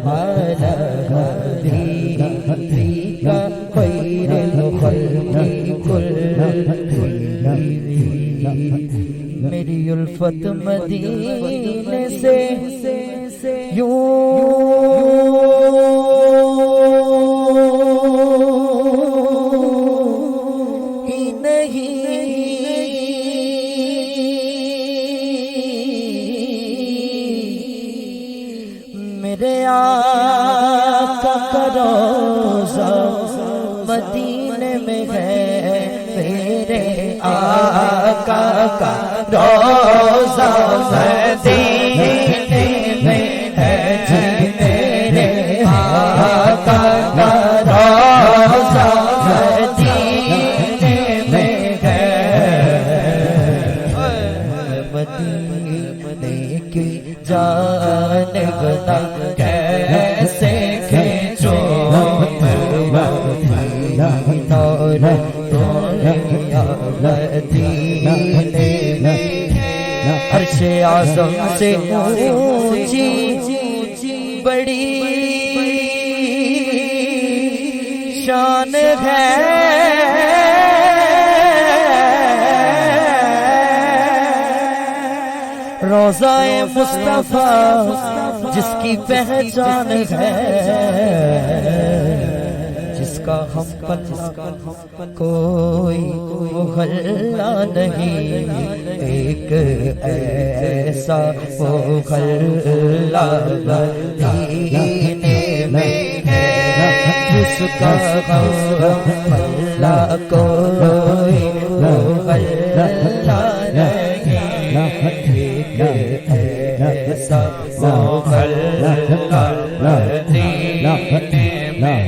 على هديك خير الخلق كلهم میری الفت مدینے سے یوں ہی نہیں میرے آقا کا روضہ مدینے میں ہے میرے آقا کا روضہ مدینے میں ہے جی میرے آقا کا روضہ مدینے میں ہے مدینے کی جانب نہ کیسے کھینچو عرش اعظم سے اونچی بڑی شان ہے روضہ مصطفیٰ جس کی پہچان ہے جس کا ہم پر کوئی محلہ نہیں ایک ایسا محلہ مدینے میں ہے جس کا ہم محلہ کوئی محلہ نہیں ایسا محلہ مدینے میں